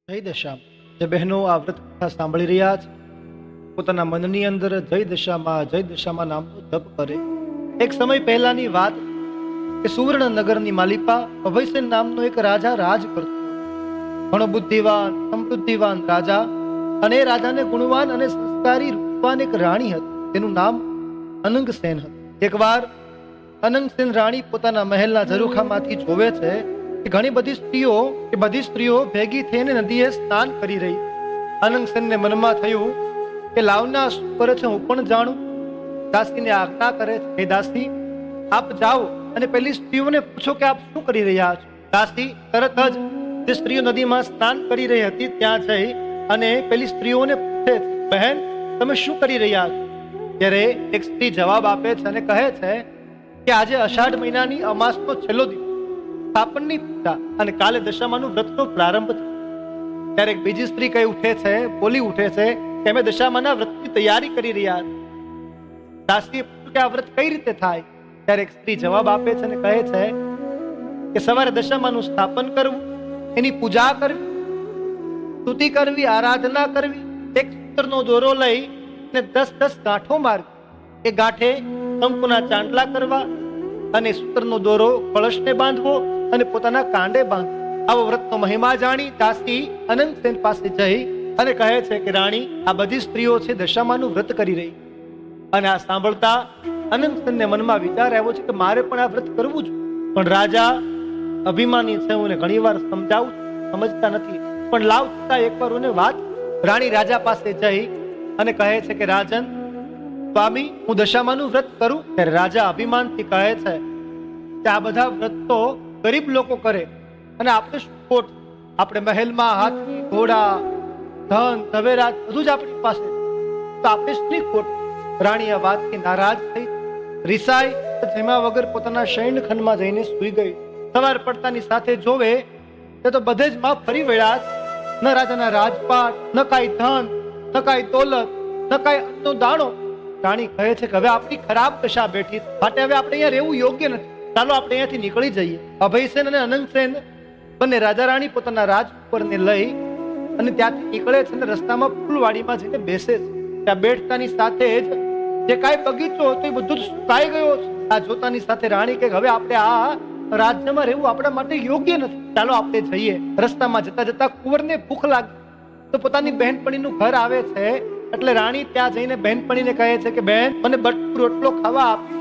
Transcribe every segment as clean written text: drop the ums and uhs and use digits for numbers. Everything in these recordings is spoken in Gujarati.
જય દશા જે બહેનો આ વ્રત કથા સાંભળી રહ્યા છે, પોતાના મનની અંદર જય દશામાં નામનો જપ કરે. એક સમય પહેલાની વાત કે સુવર્ણનગરની માલિપા અભયસેન નામનો એક રાજા રાજ કરતો. ઘણો બુદ્ધિવાન સમૃદ્ધિવાન રાજા, અને એ રાજાને ગુણવાન અને સંસ્કારી રૂપવાન એક રાણી હતી. તેનું નામ અનંગસેન હતું. એકવાર અનંગસેન રાણી પોતાના મહેલના ઝરૂખામાંથી જોવે છે કે ઘણી બધી સ્ત્રીઓ ભેગી થઈને નદીએ સ્નાન કરી રહી. અનંગસેનને મનમાં થયું કે લાવના શું કરે છે હું પણ જાણું. દાસીને આજ્ઞા કરે છે, હે દાસી આપ જાઓ અને પેલી સ્ત્રીઓને પૂછો કે આપ શું કરી રહ્યા છો. દાસી તરત જ જે સ્ત્રીઓ નદીમાં સ્નાન કરી રહી હતી ત્યાં જઈ અને પેલી સ્ત્રીઓને પૂછે, બહેન તમે શું કરી રહ્યા છો? ત્યારે એક સ્ત્રી જવાબ આપે છે અને કહે છે કે આજે અષાઢ મહિનાની અમાસનો છેલ્લો દિવસ, સ્થાપનની પૂજા, અને કાલે દશામાનું વ્રતનો પ્રારંભ છે. ત્યારે એક બીજી સ્ત્રી બોલી ઉઠે છે કે અમે દશામાના વ્રતની તૈયારી કરી રહ્યા છીએ. દાસીએ પૂછ્યું કે આ વ્રત કઈ રીતે થાય? ત્યારે એક સ્ત્રી જવાબ આપે છે અને કહે છે કે સવારે દશામાનું સ્થાપન કરવું, એની પૂજા કરવી, સ્તુતિ કરવી, આરાધના કરવી, એક સૂત્રનો દોરો લઈ અને 10 ગાંઠો મારવી, એ ગાંઠે કંકુના ચાંદલા કરવા અને સૂત્રનો દોરો કળશને બાંધવો અને પોતાના કાંડે બાંધવો. આવો વ્રતનો મહિમા જાણી દાસી અનંગસેન પાસે જઈ અને કહે છે કે રાણી, આ બધી સ્ત્રીઓ છે દશામાનું વ્રત કરી રહી. અને આ સાંભળતા અનંગસેનને મનમાં વિચાર આવ્યો છે કે મારે પણ આ વ્રત કરવું જોઈએ. પણ રાજા અભિમાની છે, હું ઘણી વાર સમજાવું, સમજતા નથી. પણ લાવ છતાં એકવાર વાત રાણી રાજા પાસે જઈ અને કહે છે કે રાજન સ્વામી, હું દશામાનું વ્રત કરું. ત્યારે રાજા અભિમાનથી કહે છે કે આ બધા વ્રત તો ગરીબ લોકો કરે અને આપણે શું ખોટ? આપણે મહેલમાં હાથી, ઘોડા, ધન, ઝવેરાત બધું જ આપણી પાસે, તો આપણે શી ખોટ? રાણી આ વાતથી નારાજ થઈ, રિસાઈ જેમાં વગર પોતાના શયનખંડમાં જઈને સૂઈ ગઈ. સવાર પડતાની સાથે જોવે તો બધે જ માં ફરી વળ્યા. ન રાજાના રાજપાટ, ન કાંઈ ધન, ન કાંઈ દોલત, ન કાંઈ અન્નનો દાણો. રાણી કહે છે કે હવે આપણી ખરાબ દશા બેઠી, માટે હવે આપણે અહીંયા રહેવું યોગ્ય નથી. ચાલો આપણે અહીંયાથી નીકળી જઈએ. અભયસેન અને અનંગસેન બંને રાજા રાણી પોતાના રાજ ઉપરને લઈ અને ત્યાંથી નીકળે છે અને રસ્તામાં ફૂલવાડીમાં જઈને બેસે છે. ત્યાં બેઠતાની સાથે જ જે કાંઈ બગીચો હતો એ બધું જ સુકાઈ ગયો છે. આ જોતાની સાથે રાણી કે હવે આપણે આ રાજ્યમાં રહેવું આપણા માટે યોગ્ય નથી, ચાલો આપણે જઈએ. રસ્તામાં જતા જતા કુંવરને ભૂખ લાગી તો પોતાની બહેનપણીનું ઘર આવે છે. એટલે રાણી ત્યાં જઈને બહેનપણીને કહે છે કે બહેન, મને બટકું રોટલો ખાવા આપીશ?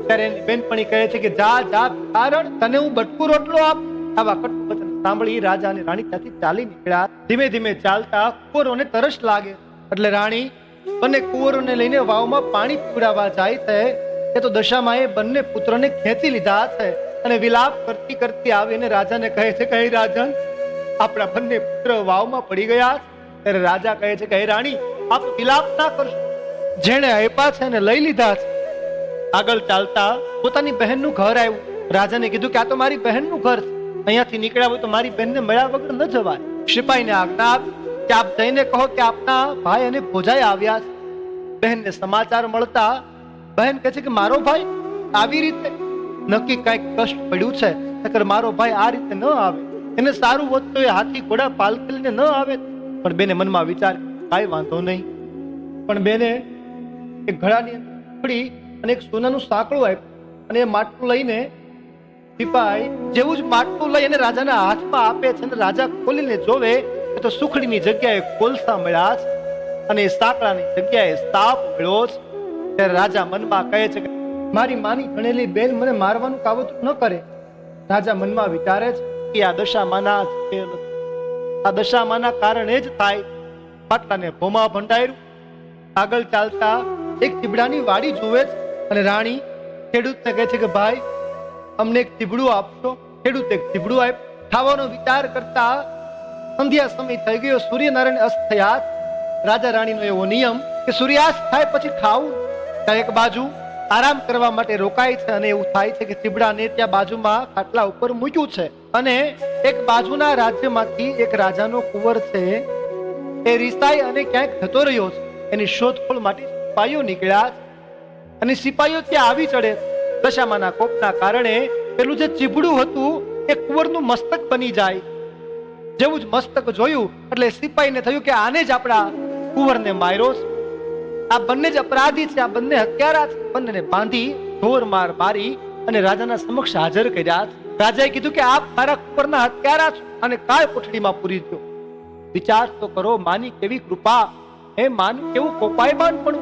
ત્યારે એની બહેનપણી કહે છે કે જા જા કારણ તને હું બટકું રોટલો આપ. આવા કટુ વચન સાંભળી રાજા અને રાણી ત્યાંથી ચાલી નીકળ્યા. ધીમે ધીમે ચાલતા કુંવરોને તરસ લાગે એટલે રાણી બંને કુંવરોને લઈને વાવમાં પાણી પીવડાવવા જાય છે. એ તો દશામાએ બંને પુત્રને ખેંચી લીધા છે અને વિલાપ કરતી કરતી આવીને રાજાને કહે છે કે હે રાજન, આપણા બંને પુત્ર વાવમાં પડી ગયા. ત્યારે રાજા કહે છે કે હે રાણી, આપ વિલાપ ના કરશો, જેણે આપ્યા છે એને લઈ લીધા છે. આગળ ચાલતા પોતાની બહેનનું ઘર આવ્યું. રાજાને કીધું કે આ તો મારી બહેનનું ઘર છે, અહીંયાથી નીકળ્યા હોય તો મારી બહેનને મળ્યા વગર ન જવાય. સિપાહીને આજ્ઞા આપી કે આપ જઈને કહો કે આપના ભાઈ અને ભોજાઈ આવ્યા છે. બહેનને સમાચાર મળતા બહેન કહે છે કે મારો ભાઈ આવી રીતે? નક્કી કઈક કષ્ટ પડ્યું છે, નકર મારો ભાઈ આ રીતે ન આવે. એને સારું હોત તો એ હાથી ઘોડા પાલખીને ન આવે. પણ બેને મનમાં વિચાર, કાંઈ વાંધો નહીં. પણ બેને એક ઘડાની અંદર અને એક સોનાનું સાંકળું આપ્યું અને એ માટલું લઈને સિપાઈ જેવું જ માટલું લઈ અને રાજાના હાથમાં આપે છે અને રાજા ખોલીને જોવે તો સુખડીની જગ્યાએ કોલસા મળ્યા છે અને એ સાંકળાની જગ્યાએ સાપ મળ્યો છે. ત્યારે રાજા મનમાં કહે છે કે મારી માની ભણેલી બેન મને મારવાનું કાવતરું ન કરે. રાજા મનમાં વિચારે છે કે આ દશામાના આ દશામાના કારણે જ થાય. પાટલાને ભોમા ભંડાર્યું. આગળ ચાલતા એક ચીબડાની વાડી જોવે છે અને રાણી ખેડૂતને કહે છે કે ભાઈ, અમને એક ચીબડું આપશો? ખેડૂત એક ચીબડું આપ. ખાવાનો વિચાર કરતા સંધ્યા સમય થઈ ગયો, સૂર્યનારાયણ અસ્ત થયા. રાજા રાણીનો એવો નિયમ કે સૂર્યાસ્ત થાય પછી ખાવું. ત્યાં એક બાજુ આરામ કરવા માટે રોકાય છે અને એવું થાય છે કે ચીબડાને ત્યાં બાજુમાં ખાટલા ઉપર મૂક્યું છે અને એક બાજુના રાજ્યમાંથી એક રાજાનો કુંવર છે, એ રિસાઈ અને ક્યાંક જતો રહ્યો છે. એની શોધખોળ માટે સિપાહીઓ નીકળ્યા અને સિપાહીઓ ત્યાં આવી ચડે. દશામાના કોપના કારણે પેલું જે ચીબડું હતું એ કુંવરનું મસ્તક બની જાય. જેવું જ મસ્તક જોયું એટલે સિપાહીને થયું કે આને જ આપણા કુંવરને માર્યો છે. આ બંને જ અપરાધી છે, આ બંને હત્યારા છે. બંનેને બાંધી ઢોર માર મારી અને રાજાના સમક્ષ હાજર કર્યા. રાજાએ કીધું કે આપ મારા કુંવરના હત્યારા છો અને કાળ કોઠડીમાં પૂરી દો. વિચાર તો કરો, માની કેવી કૃપા, હે માનું કેવું કોપાયમાન પણ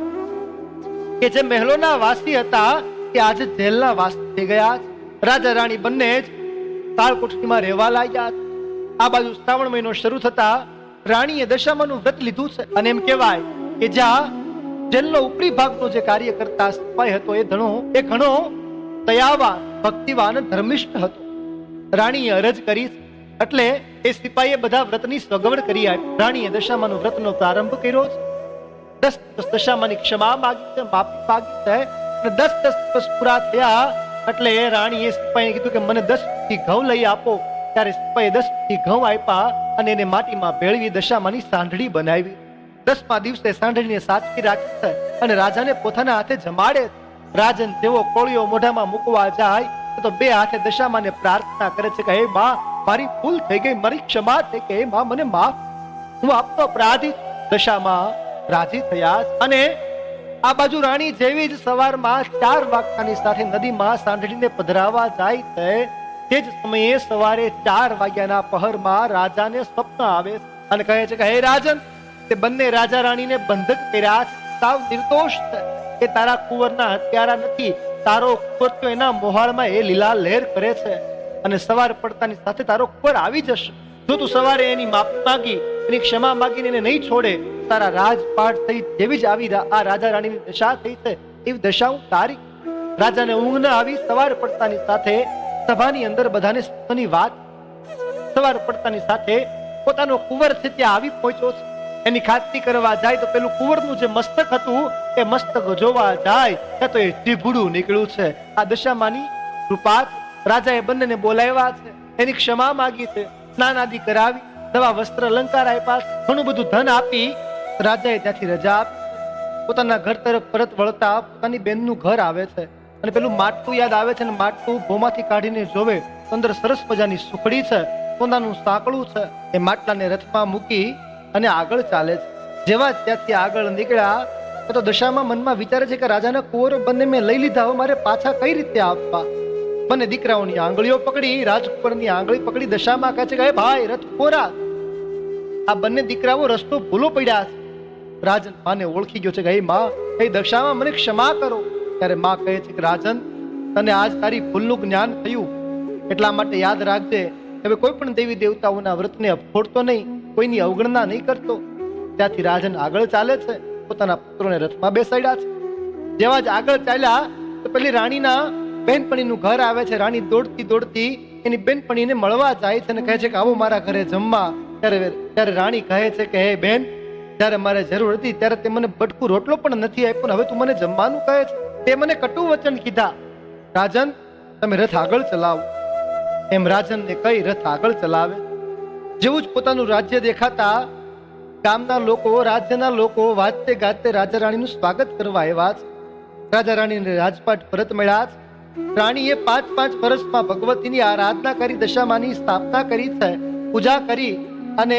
કે જે મહેલોના વાસી હતા તે આજે જેલના વાસી થઈ ગયા. રાજા રાણી બંને જ કાળ કોઠડીમાં રહેવા લાગ્યા. આ બાજુ શ્રાવણ મહિનો શરૂ થતા રાણીએ દશામાનું વ્રત લીધું છે અને એમ કહેવાય કે જ્યાં જેલનો ઉપરી ભાગનો જે કાર્ય કરતા સિપાઈ હતો એ ઘણો દયાવાન, ભક્તિવાન, ધર્મિષ્ઠ હતો. રાણીએ અરજ કરી એટલે એ સિપાઈએ બધા વ્રતની સગવડ કરી આપી. રાણીએ દશામાનું વ્રતનો પ્રારંભ કર્યો છે. 10 દશામાની ક્ષમા માગી છે, માફી માગી છે અને 10 દિવસ પૂરા થયા એટલે રાણીએ સિપાઈને કીધું કે મને 10 મુઠ્ઠી ઘઉં લઈ આપો. ત્યારે સિપાઈએ 10 મુઠ્ઠી ઘઉં આપ્યા અને એને માટીમાં ભેળવી દશામાની સાંઢળી બનાવી. 10મા દિવસે સાંઢળીને સાચવી રાખી છે અને રાજાને પોતાના હાથે જમાડે. રાજન જેવો કોળિયો મોઢામાં મૂકવા જાય તો 2 હાથે દશામાને પ્રાર્થના કરે છે કે હે માં, મારી ભૂલ થઈ ગઈ, મારી ક્ષમા થઈ ગઈ, હે માં મને માફ, હું આપનો અપરાધી. દશામાં રાજી થયા અને આ બાજુ રાણી જેવી જ સવારમાં 4 વાગ્યાની સાથે નદીમાં સાંઢળીને પધરાવા જાય છે તે જ સમયે સવારે 4 વાગ્યાના પહરમાં રાજાને સ્વપ્ન આવે અને કહે છે કે હે રાજન, તે બંને રાજા રાણીને બંધક કર્યા છે, સાવ નિર્દોષ છે, એ તારા કુંવરના હત્યારા નથી. તારો કુંવર તો એના મોહાળમાં એ લીલા લહેર કરે છે અને સવાર પડતાની સાથે તારો કુંવર આવી જશે. જો તું સવારે એની માફી માગી, એની ક્ષમા માગીને એને નહીં છોડે, તારા રાજપાટ થઈ જેવી જ આવી આ રાજા રાણીની દશા થઈ છે એવી દશા હું તારી. રાજાને ઊંઘ ન આવી. સવાર પડતાની સાથે સભાની અંદર બધાને સુખની વાત. સવાર પડતાની સાથે પોતાનો કુંવર છે ત્યાં આવી પહોંચ્યો છે. એની ખાતરી કરવા જાય તો પેલું કુંવરનું જે મસ્તક હતું એ મસ્તક જોવા જાય ત્યાં તો એ ટીભુડું નીકળ્યું છે. આ દશામાની કૃપા. રાજાએ બંનેને બોલાવ્યા છે, એની ક્ષમા માગી છે, સ્નાન આદિ કરાવી, નવા વસ્ત્ર અલંકાર આપ્યા, ઘણું બધું ધન આપી રાજાએ ત્યાંથી રજા આપી. પોતાના ઘર તરફ પરત વળતા પોતાની બેનનું ઘર આવે છે અને પેલું માટલું યાદ આવે છે અને માટલું ભોમાંથી કાઢીને જોવે તો અંદર સરસ મજાની સુખડી છે, સોનાનું સાંકળું છે. એ માટલાને રથમાં મૂકી અને આગળ ચાલે છે. જેવા ત્યાંથી આગળ નીકળ્યા તો દશામાં મનમાં વિચારે છે કે રાજાના કુંવરો બંને મેં લઈ લીધા, હવે મારે પાછા કઈ રીતે આપવા. બંને દીકરાઓની આંગળીઓ પકડી, રાજકુંવરની આંગળી પકડી દશામાં કહે છે કે ભાઈ રથ કોરા. આ બંને દીકરાઓ રસ્તો ભૂલો પડ્યા છે. રાજન માને ઓળખી ગયો છે કે માં, એ દશામાં મને ક્ષમા કરો. ત્યારે માં કહે છે કે રાજન, તને આજ તારી ભૂલનું જ્ઞાન થયું એટલા માટે યાદ રાખજે, હવે કોઈ પણ દેવી દેવતાઓના વ્રતને અપખોડતો નહીં, કોઈની અવગણના નહીં કરતો. ત્યાંથી રાજન આગળ ચાલે છે, પોતાના પુત્રોને રથમાં બેસાડ્યા છે. જેવા જ આગળ ચાલ્યા તો પેલી રાણીના બેનપણીનું ઘર આવે છે. રાણી દોડતી દોડતી એની બેનપણીને મળવા જાય છે અને કહે છે કે આવો મારા ઘરે જમવા. ત્યારે રાણી કહે છે કે હે બેન, જ્યારે મારે જરૂર હતી ત્યારે તે મને બટકું રોટલો પણ નથી આપ્યો, હવે તું મને જમવાનું કહે છે. તે મને કટુ વચન કીધા. રાજન, તમે રથ આગળ ચલાવો. એમ રાજનને કઈ રથ આગળ ચલાવે. જેવું જ પોતાનું રાજ્ય દેખાતા ગામના લોકો, રાજ્યના લોકો વાજતે ગાજતે રાજા રાણીનું સ્વાગત કરવા આવ્યા છે. રાજા રાણીને રાજપાટ પરત મળ્યા છે. રાણીએ 5-5 વર્ષમાં ભગવતીની આરાધના કરી, દશામાની સ્થાપના કરી છે, પૂજા કરી અને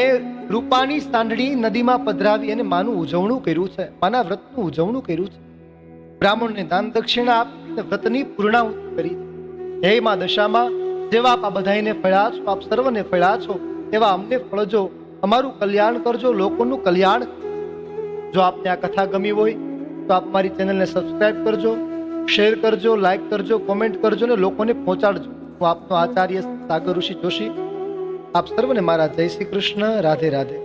રૂપાની સાંઢળી નદીમાં પધરાવી અને માનું ઉજવણું કર્યું છે, માના વ્રતનું ઉજવણું કર્યું છે. બ્રાહ્મણને દાન દક્ષિણા આપીને વ્રતની પૂર્ણાહુતિ કરી. હે માં દશામાં, જેવા આપ આ બધાને ફળ્યા છો, આપ સર્વને ફળ્યા છો, એવા અમને ફળજો, અમારું કલ્યાણ કરજો, લોકોનું કલ્યાણ. જો આપને આ કથા ગમી હોય તો આપ મારી ચેનલને સબસ્ક્રાઇબ કરજો, શેર કરજો, લાઈક કરજો, કોમેન્ટ કરજો ને લોકોને પહોંચાડજો. હું આપનો આચાર્ય સાગર ઋષિ જોશી આપ સર્વને મારા જય શ્રી કૃષ્ણ. રાધે રાધે.